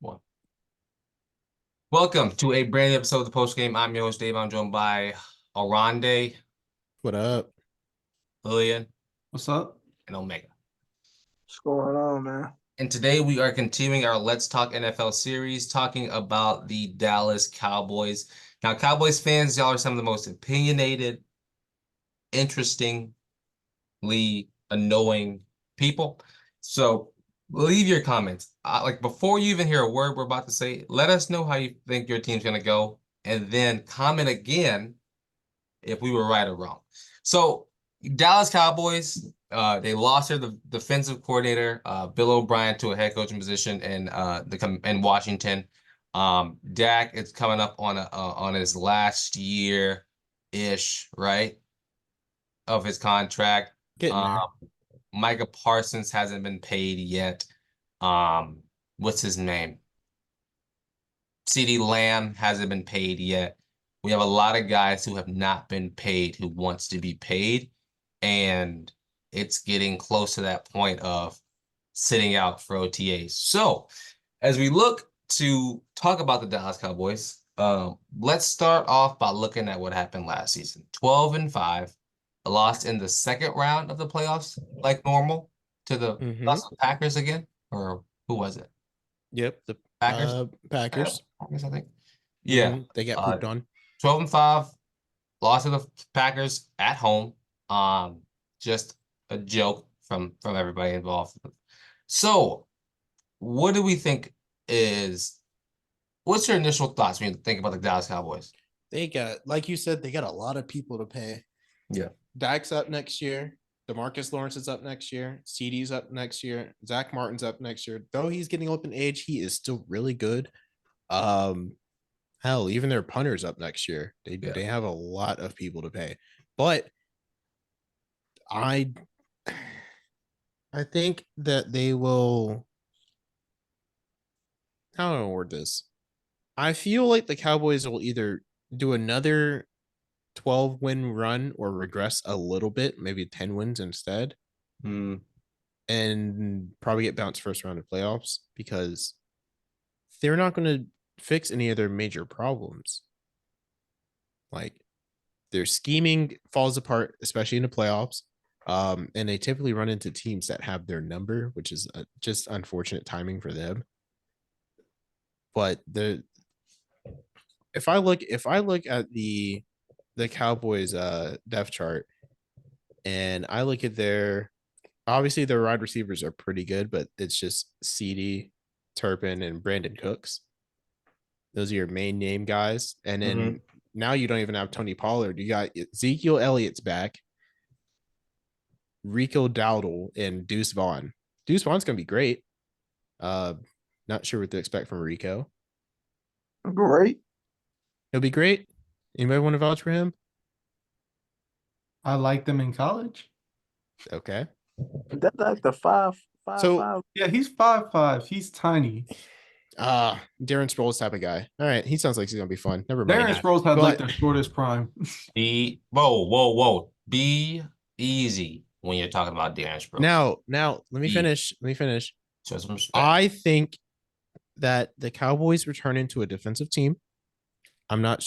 One. Welcome to a brand new episode of the Post Game. I'm your host, Davion, joined by Oronde, What up? Lillian, What's up? and Omega. What's going on, man? And today we are continuing our Let's Talk NFL series, talking about the Dallas Cowboys. Now, Cowboys fans, y'all are some of the most opinionated, interestingly annoying people. So leave your comments. Like before you even hear a word we're about to say, let us know how you think your team's going to go, and then comment again if we were right or wrong. So Dallas Cowboys, they lost their defensive coordinator, Bill O'Brien, to a head coaching position in Washington. Dak is coming up on his last year-ish, right, of his contract. Getting there. Micah Parsons hasn't been paid yet. What's his name? CeeDee Lamb hasn't been paid yet. We have a lot of guys who have not been paid who wants to be paid, and it's getting close to that point of sitting out for OTAs. So as we look to talk about the Dallas Cowboys, let's start off by looking at what happened last season. 12-5, lost in the second round of the playoffs, like normal, to the Packers again, or who was it? Yep, the Packers. Packers, I think. Yeah, they got pooped on. 12-5, lost to the Packers at home. Just a joke from everybody involved. So, what do we think is? What's your initial thoughts when you think about the Dallas Cowboys? They got, like you said, they got a lot of people to pay. Yeah, Dak's up next year. DeMarcus Lawrence is up next year. CeeDee's up next year. Zach Martin's up next year. Though he's getting up in age, he is still really good. Hell, even their punter's up next year. They have a lot of people to pay. But I think that they will. How do I word this? I feel like the Cowboys will either do another 12-win run or regress a little bit, maybe 10 wins instead, and probably get bounced first round of playoffs because they're not going to fix any of their major problems. Like their scheming falls apart, especially in the playoffs. And they typically run into teams that have their number, which is just unfortunate timing for them. But if I look at the Cowboys depth chart, and I look at obviously their wide receivers are pretty good, but it's just CeeDee, Turpin, and Brandon Cooks. Those are your main name guys. And then now you don't even have Tony Pollard. You got Ezekiel Elliott's back, Rico Dowdle, and Deuce Vaughn. Deuce Vaughn's going to be great. Not sure what to expect from Rico. Great. He'll be great. Anybody want to vouch for him? I liked him in college. Okay. That's like the five. Yeah, he's 5'5". He's tiny. Darren Sproles type of guy. All right, he sounds like he's gonna be fun. Never mind. Darren Sproles had like the shortest prime. Whoa. Be easy when you're talking about Darren Sproles. Now, let me finish. Show some respect. I think that the Cowboys return into a defensive team. I'm not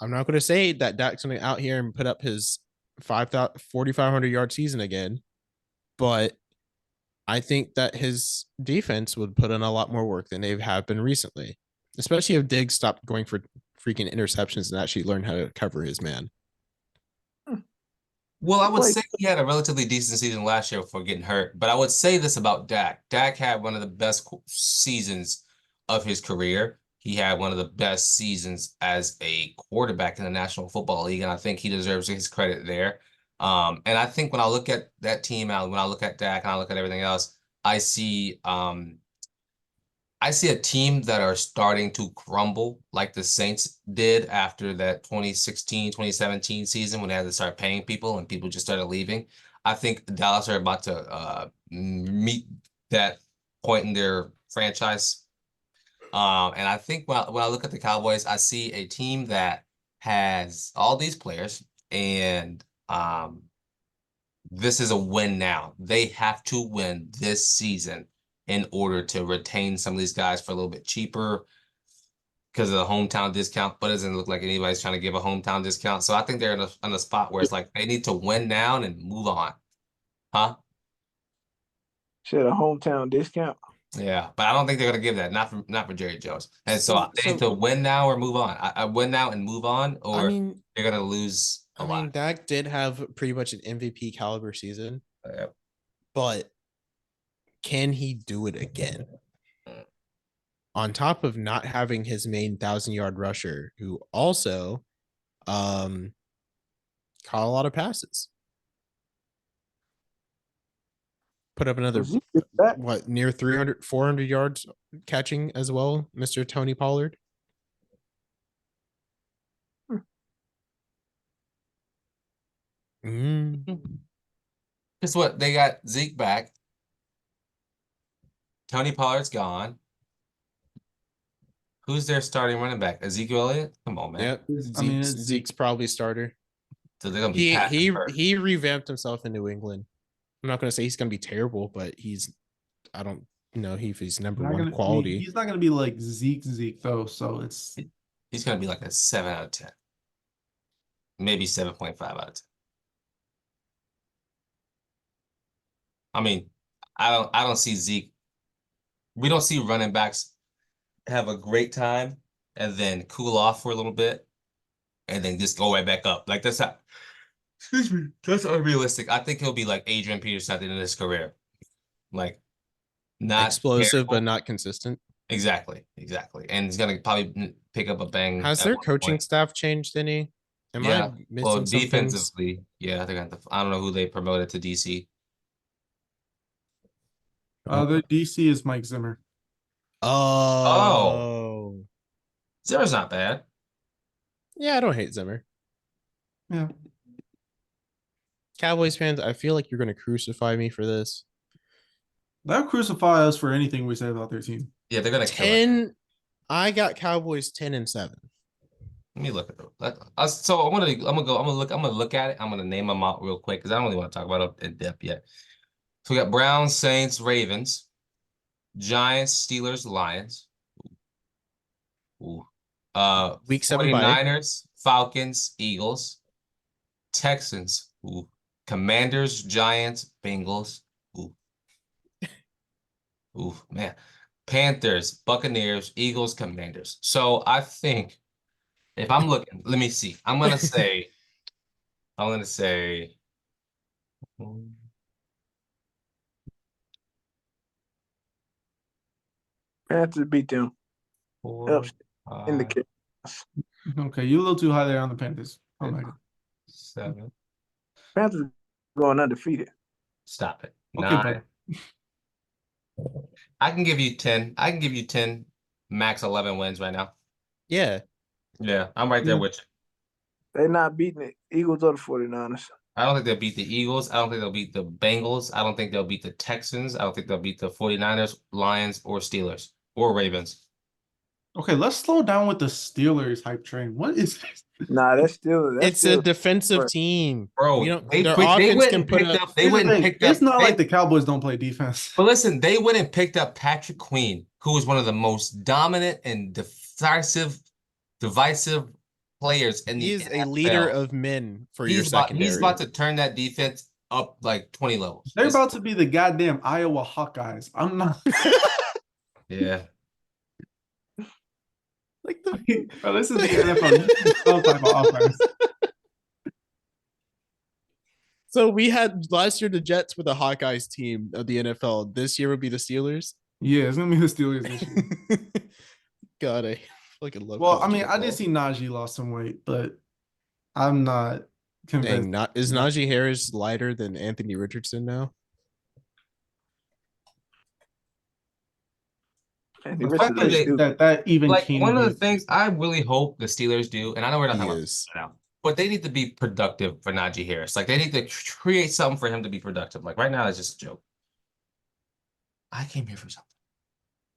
going to say that Dak's going to out here and put up his 4,500 yard season again, but I think that his defense would put in a lot more work than they have been recently, especially if Diggs stopped going for freaking interceptions and actually learned how to cover his man. Well, I would say he had a relatively decent season last year before getting hurt, but I would say this about Dak. Dak had one of the best seasons of his career. He had one of the best seasons as a quarterback in the National Football League, and I think he deserves his credit there. And I think when I look at that team out, when I look at Dak and I look at everything else, I see a team that are starting to crumble like the Saints did after that 2016, 2017 season when they had to start paying people and people just started leaving. I think Dallas are about to meet that point in their franchise. And I think when I look at the Cowboys, I see a team that has all these players, and this is a win now. They have to win this season in order to retain some of these guys for a little bit cheaper because of the hometown discount, but it doesn't look like anybody's trying to give a hometown discount. So I think they're in a spot where it's like they need to win now and move on. Huh? Shit, a hometown discount. Yeah, but I don't think they're gonna give that. Not for Jerry Jones. And so they need So to win now or move on. I win now and move on, I or mean, they're gonna lose a lot. Dak did have pretty much an MVP caliber season, Yep. but can he do it again? On top of not having his main 1,000-yard rusher, who also caught a lot of passes. Put up another, Was he back? what, near 300, 400 yards catching as well, Mr. Tony Pollard. Guess what? They got Zeke back. Tony Pollard's gone. Who's their starting running back? Ezekiel Elliott? Come on, man. Yep. I mean, it's Zeke's probably starter. So they're gonna be He revamped himself in New England. I'm not gonna say he's gonna be terrible, but I don't know if he's number one quality. He's not gonna be like Zeke though. So he's gonna be like a 7 out of 10. Maybe 7.5 out of 10. I mean, I don't see Zeke. We don't see running backs have a great time and then cool off for a little bit and then just go right back up. Like that's not, excuse me, that's unrealistic. I think he'll be like Adrian Peterson at the end of his career. Like not Explosive, terrible. but not consistent. Exactly. And he's gonna probably pick up a bang. Has their coaching staff changed any? Am I missing some things? Defensively, yeah, they're gonna. I don't know who they promoted to DC. the DC is Mike Zimmer. Oh, Zimmer's not bad. yeah, I don't hate Zimmer. Yeah. Cowboys fans, I feel like you're gonna crucify me for this. They'll crucify us for anything we say about their team. Yeah, they're gonna kill it. 10. I got Cowboys 10-7. Let me look at them. So I'm gonna look at it. I'm gonna name them out real quick because I don't really want to talk about it in depth yet. So we got Browns, Saints, Ravens, Giants, Steelers, Lions. Ooh. Week 7 bye. 49ers, Falcons, Eagles, Texans, ooh. Commanders, Giants, Bengals. Ooh. Ooh, man. Panthers, Buccaneers, Eagles, Commanders. So I think if I'm looking, let me see. I'm gonna say Panthers beat them. 4, In the 5, case. Okay, you a little too high there on the Panthers. Oh my god. 7. Panthers going undefeated. Stop it. Okay, 9. I can give you 10. I can give you 10, max 11 wins right now. Yeah. Yeah, I'm right there with you. They're not beating the Eagles or the 49ers. I don't think they'll beat the Eagles. I don't think they'll beat the Bengals. I don't think they'll beat the Texans. I don't think they'll beat the 49ers, Lions, or Steelers, or Ravens. Okay, let's slow down with the Steelers hype train. What is this? Nah, that's still It's a defensive team. Bro, We don't, they their went offense can and put picked up. up. They went and picked up. It's not they- like the Cowboys don't play defense. But listen, they went and picked up Patrick Queen, who was one of the most dominant and divisive players in the He is NFL. a leader of men for your He's secondary. about to turn that defense up like 20 levels. They're about to be the goddamn Iowa Hawkeyes. I'm not Yeah. like bro, this is the NFL. Some type of offense. So we had last year the Jets were the Hawkeyes team of the NFL. This year would be the Steelers. Yeah, it's gonna be the Steelers this year. God, I fucking love. Well, I college mean, I did football. see Najee lost some weight, but I'm not convinced. Dang, is Najee Harris lighter than Anthony Richardson now? And The the fact rest of that even Like can one of the be- things I really hope the Steelers do, and I know we're not He talking about is. this right now, but they need to be productive for Najee Harris. Like they need to create something for him to be productive. Like right now, it's just a joke. I came here for something.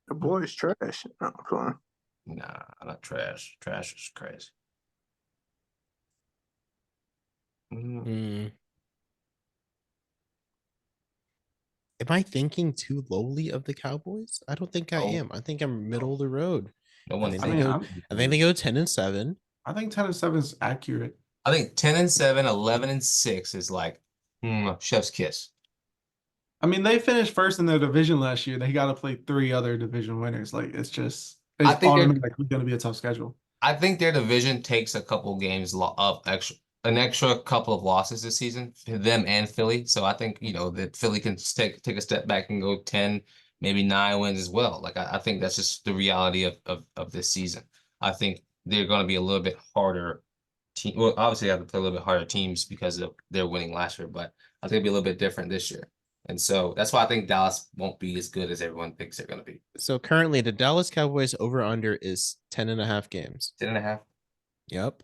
the boys trash. No, I'm playing. Nah, not trash. Trash is crazy. Hmm. Am I thinking too lowly of the Cowboys? I don't think I No. am. I think I'm middle of the road. No I one. think I they mean, go. I'm- I think they go 10-7. I think 10-7 is accurate. I think 10-7, 11-6 is like, chef's kiss. I mean, they finished first in their division last year. They got to play 3 other division winners. Like, it's I think they're- automatically going to be a tough schedule. I think their division takes a couple games of an extra couple of losses this season, them and Philly. So I think, that Philly can take a step back and go 10, maybe 9 wins as well. Like I think that's just the reality of this season. I think they're going to be a little bit harder team. Well, obviously they have to play a little bit harder teams because of their winning last year, but I think it'll be a little bit different this year. And so that's why I think Dallas won't be as good as everyone thinks they're going to be. So currently, the Dallas Cowboys over under is 10.5 games. 10.5. Yep.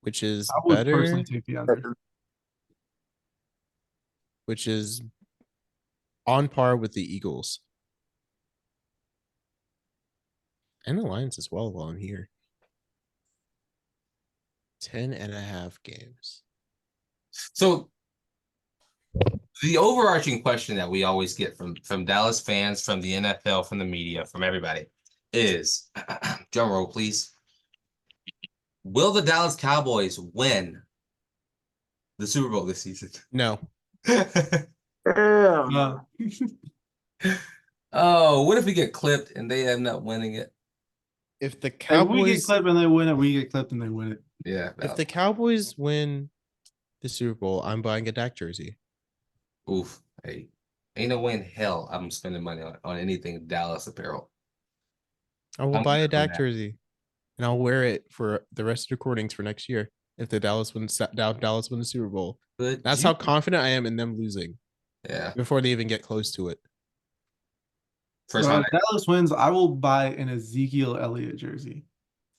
Which is I would better. personally take the under. Which is on par with the Eagles. And the Lions as well on here. 10.5 games. So the overarching question that we always get from Dallas fans, from the NFL, from the media, from everybody is, drum roll, please. Will the Dallas Cowboys win the Super Bowl this season? No. Hell no. Oh, what if we get clipped and they end up winning it? If the If we get Cowboys clipped and they win it, we get clipped and they win it. Yeah. if the Cowboys win the Super Bowl, I'm buying a Dak jersey. Oof. Hey, ain't no way in hell I'm spending money on anything Dallas apparel. I will I'm buy a good on Dak that. jersey. And I'll wear it for the rest of the recordings for next year. If the Dallas win the Super Bowl. Good. That's how confident I am in them losing Yeah. before they even get close to it. First Bro, round. if Dallas wins, I will buy an Ezekiel Elliott jersey.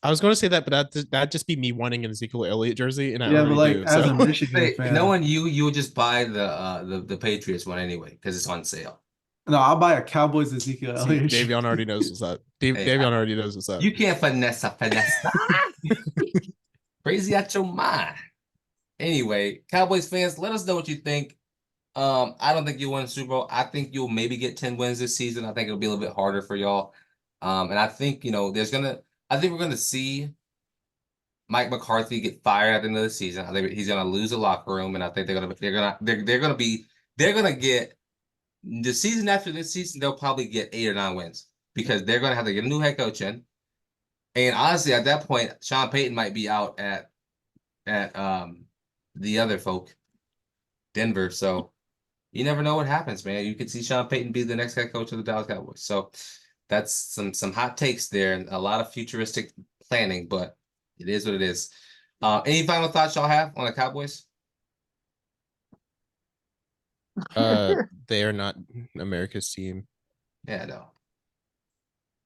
I was going to say that, but that'd just be me wanting an Ezekiel Elliott jersey, and I Yeah, but already like do. as So. a Michigan Hey, fan, knowing you would just buy the Patriots one anyway because it's on sale. no, I'll buy a Cowboys Ezekiel See, Elliott. Davion already knows what's up. Hey, Davion already knows what's up. You can't finesse. Crazy out your mind. Anyway, Cowboys fans, let us know what you think. I don't think you'll win the Super Bowl. I think you'll maybe get 10 wins this season. I think it'll be a little bit harder for y'all. And I think, I think we're gonna see Mike McCarthy get fired at the end of the season. I think he's gonna lose the locker room, and I think they're gonna get the season after this season, they'll probably get 8 or 9 wins because they're gonna have to get a new head coach in. And honestly, at that point, Sean Payton might be out at the other folk, Denver. So you never know what happens, man. You could see Sean Payton be the next head coach of the Dallas Cowboys. So that's some hot takes there and a lot of futuristic planning, but it is what it is. Any final thoughts y'all have on the Cowboys? They are not America's team. Yeah, no.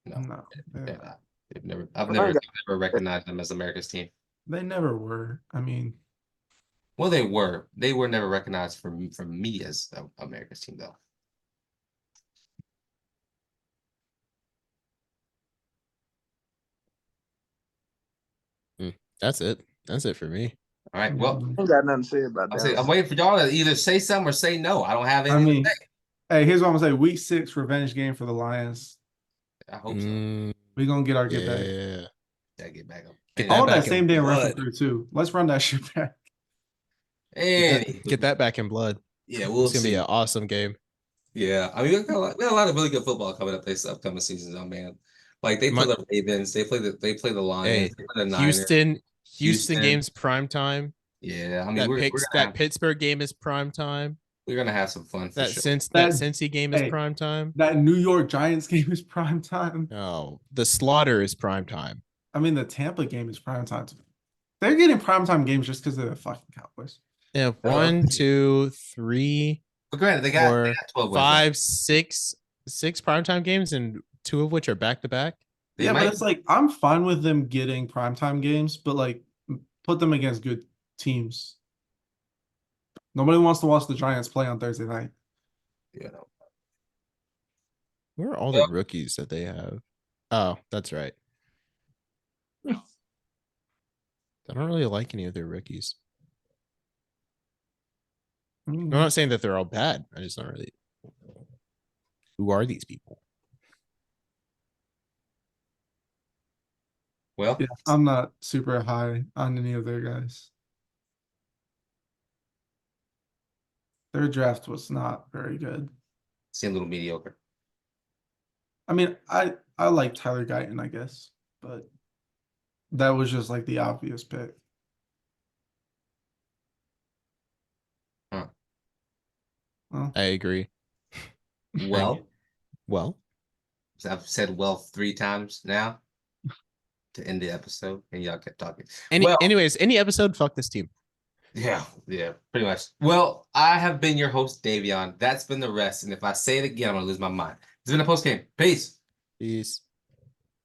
No, They're yeah. not. I've never recognized them as America's team. They never were. I mean, Well, they were. They were never recognized from me as America's team, though. That's it. That's it for me. All right. Well, I ain't got nothing to say about that. I'm waiting for y'all to either say something or say no. I don't have I anything mean, to say. hey, here's what I'm gonna say: Week 6 revenge game for the Lions. I hope so. We're gonna get our get back. Yeah. Yeah, get back up. Get I that want back that in same damn blood. record crew too. Let's run that shit back. Get that back in blood. Yeah, we'll It's gonna see. be an awesome game. Yeah, I mean, we got a lot of really good football coming up this upcoming season, though, man. Like they play the Ravens, they play the Lions, they play the Niners. Houston game's prime time. Yeah, I mean, That Pittsburgh game is prime time. we're gonna have some fun for sure. That Cincy game is prime time. That New York Giants game is prime time. No, the Slaughter is prime time. I mean, the Tampa game is prime time. They're getting prime time games just because they're the fucking Cowboys. Yeah, 1, 2, 3, But granted, they 4, got 12 wins. 5, 6 primetime games, and 2 of which are back to back. Yeah, but it's like I'm fine with them getting primetime games, but like put them against good teams. Nobody wants to watch the Giants play on Thursday night. Yeah. Where are all the rookies that they have? Oh, that's right. I don't really like any of their rookies. I'm Mm. not saying that they're all bad. I just don't really. Who are these people? Well, Yeah, I'm not super high on any of their guys. Their draft was not very good. seem a little mediocre. I mean, I like Tyler Guyton, I guess, but that was just like the obvious pick. Well, I agree. Well, Well, I've said well 3 times now to end the episode, and y'all kept talking. anyways, any episode, fuck this team. Yeah, pretty much. Well, I have been your host, Davion. That's been the rest, and if I say it again, I'm gonna lose my mind. It's been a post game. Peace. Peace.